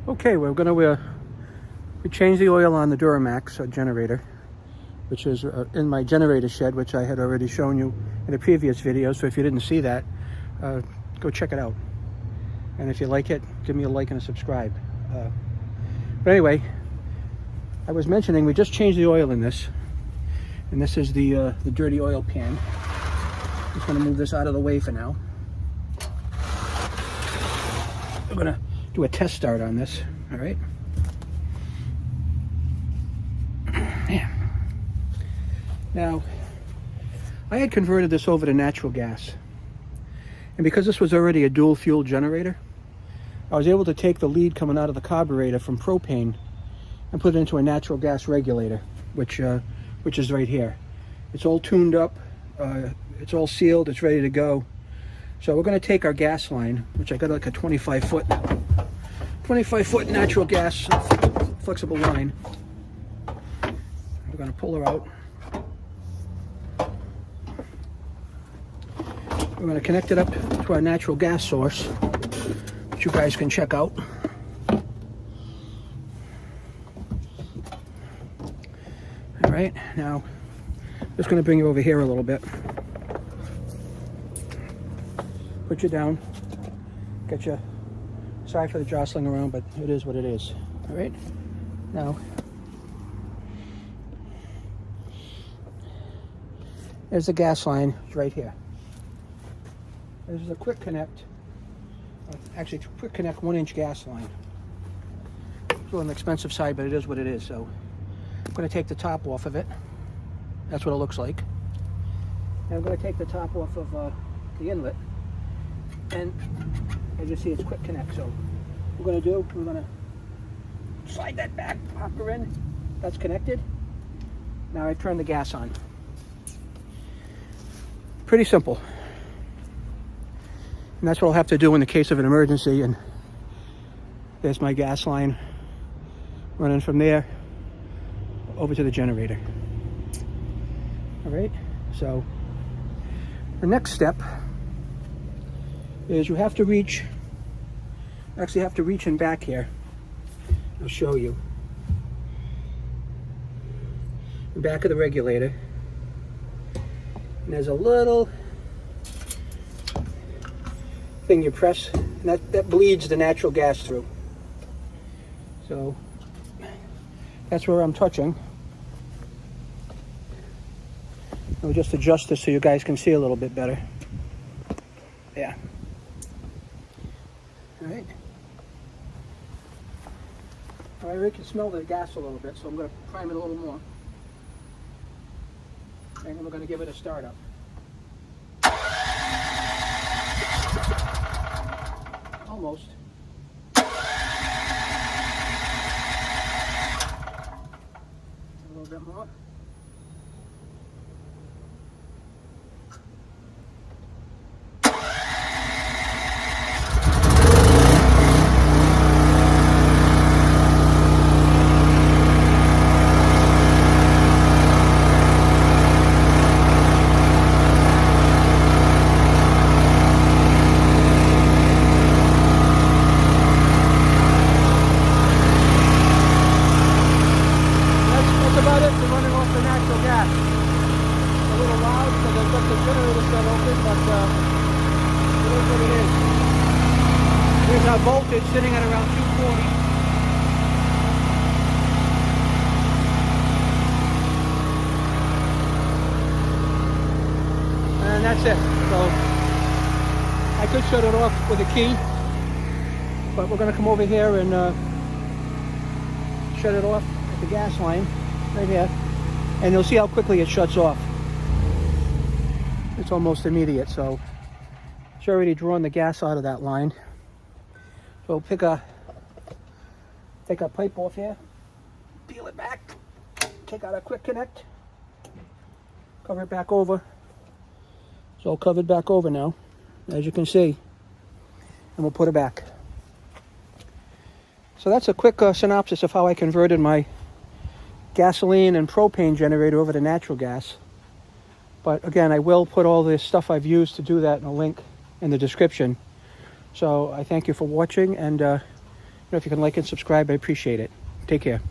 Okay, we're going to we changed the oil on the DuroMax generator, which is in my generator shed, which I had already shown you in a previous video. So if you didn't see that, go check it out. And if you like it, give me a like and a subscribe. But anyway, I was mentioning we just changed the oil in this, and this is the dirty oil pan. Just going to move this out of the way for now. We're going to do a test start on this. All right. Yeah. Now, I had converted this over to natural gas, and because this was already a dual fuel generator, I was able to take the lead coming out of the carburetor from propane and put it into a natural gas regulator, which is right here. It's all tuned up, it's all sealed, it's ready to go. So we're going to take our gas line, which I got like a 25 foot natural gas flexible line. We're going to pull her out. We're going to connect it up to our natural gas source, which you guys can check out. All right, now just going to bring you over here a little bit. Put you down. Get you. Sorry for the jostling around, but it is what it is. All right, now there's the gas line. It's right here. This is a quick connect. Actually, it's a quick connect 1-inch gas line. It's a little on the expensive side, but it is what it is. So I'm going to take the top off of it. That's what it looks like. And I'm going to take the top off of the inlet. And as you see, it's quick connect. So what we're going to do, we're going to slide that back, pop her in. That's connected. Now I turn the gas on. Pretty simple. And that's what I'll have to do in the case of an emergency. And there's my gas line running from there over to the generator. All right, so the next step is you have to reach, actually have to reach in back here. I'll show you. The back of the regulator. And there's a little thing you press, and that bleeds the natural gas through. So that's where I'm touching. I'll just adjust this so you guys can see a little bit better. Yeah. All right. All right, we can smell the gas a little bit, so I'm going to prime it a little more. And then we're going to give it a start up. Almost. A little bit more. There's our voltage sitting at around 240. And that's it. So I could shut it off with a key, but we're going to come over here and shut it off at the gas line right here, and you'll see how quickly it shuts off. It's almost immediate. So it's already drawn the gas out of that line. So take a pipe off here, peel it back, take out a quick connect, cover it back over. It's all covered back over now, as you can see, and we'll put it back. So that's a quick synopsis of how I converted my gasoline and propane generator over to natural gas. But again, I will put all the stuff I've used to do that in a link in the description. So I thank you for watching, and know, if you can like and subscribe, I appreciate it. Take care.